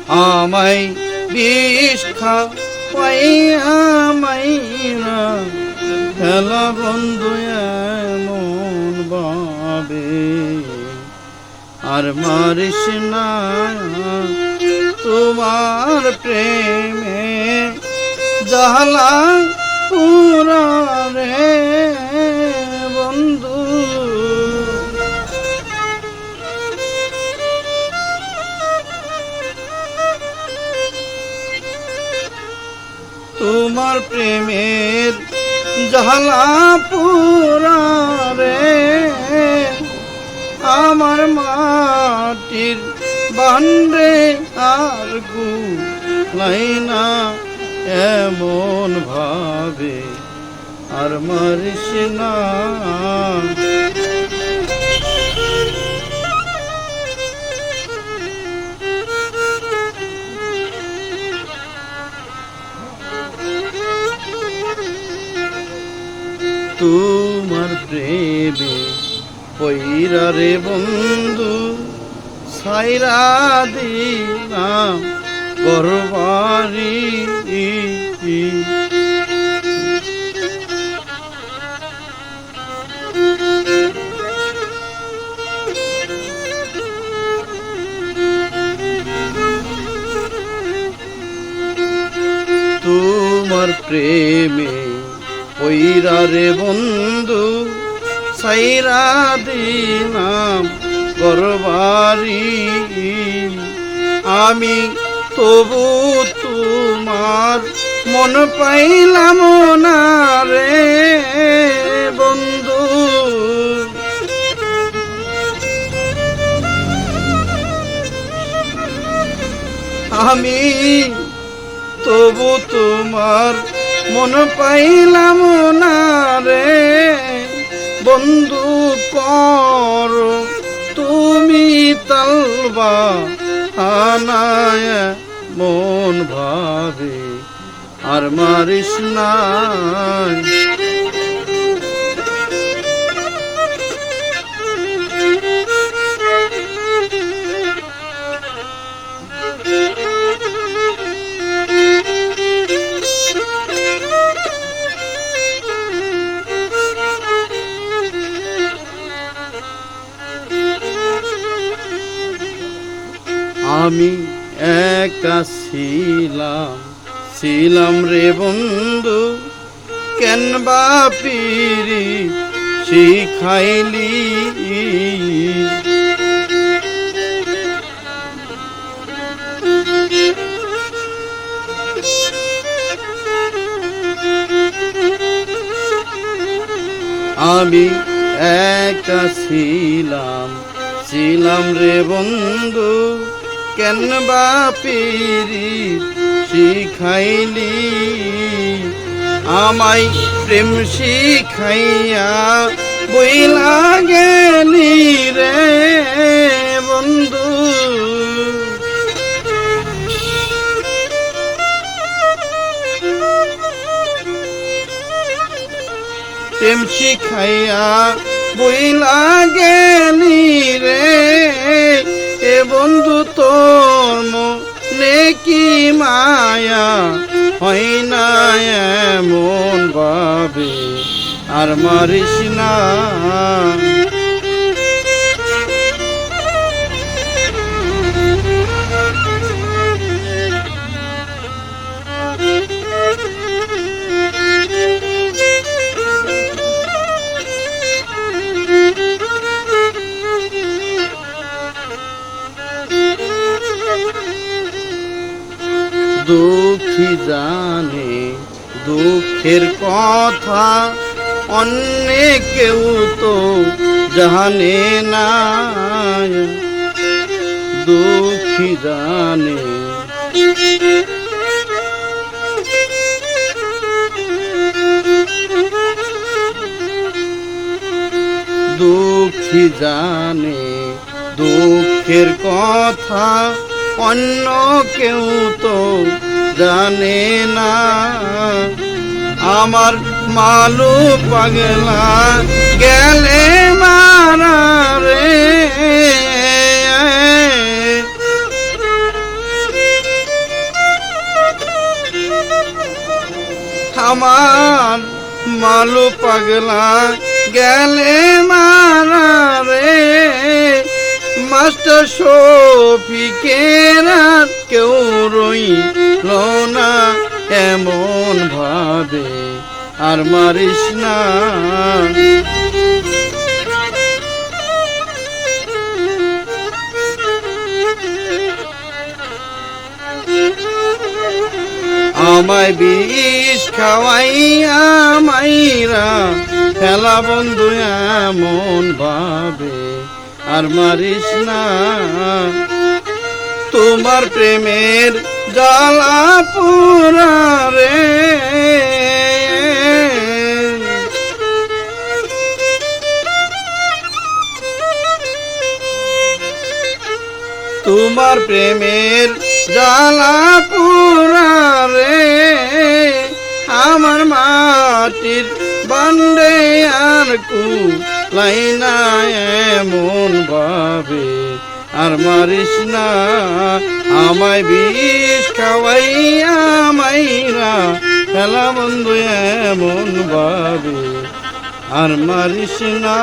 আমায় বিষ খাওয়াইয়া মাইরা খেলা বন্ধু এমন ভাবে আর মারিস না তোমার প্রেমে জালা পুরা রে বন্ধু। তোমার প্রেমের জালা পুরা রে আমার মাটির বান্ডে আর গুলাই না এমন ভাবে আর মারিস না। তোমার প্রেমে পইরা রে বন্ধু সাইরা দিলাম ঘরবাড়ি তোমার প্রেমে পইরা রে বন্ধু সাইরা দিলাম ঘরবাড়ি আমি তবু তোমার মন পাইলাম না রে বন্ধু। আমি তবু তোমার মন পাইলাম না রে বন্ধু। কর তুমি তালবা আনায় মন ভাবে আর মারিস না। আমি একা ছিলাম রে বন্ধু কেন বা পিরি শিখাইলি আমি একা ছিলাম রে বন্ধু কেন বা পিরি শিখাইলি আমায় প্রেম শিখাইয়া বইলা গেলি রে বন্ধু। প্রেম শিখাইয়া বইলা গেলি রে এ বন্ধু তোর মনে কি মায়া হয় না এমন ভাবে আর মারিস না। দুঃখী জানে দুঃখের কথা অন্য কেউ তো জানে না। দুঃখী জানে দুঃখী জানে দুঃখের কথা অন্য কেউ তো জানে না। আমার মালু পাগলা গেলে মারা রে আমার মালু পাগলা গেলে মারা রে, মাস্টার শফিকের আর কেউ রইল না এমন ভাবে আর মারিস না। আমায় বিষ খাওয়াইয়া মাইরা খেলা বন্ধু এমন ভাবে আর মারিস না। তোমার প্রেমের জ্বালা পোড়া রে, তোমার প্রেমের জ্বালা পোড়া রে, আমার মাটির বান্ডে আর কুলাই না এমন ভাবে আর মারিস না। আমায় বিষ খাওয়াইয়া মাইরা খেলা বন্ধু এমন ভাবে আর মারিস না।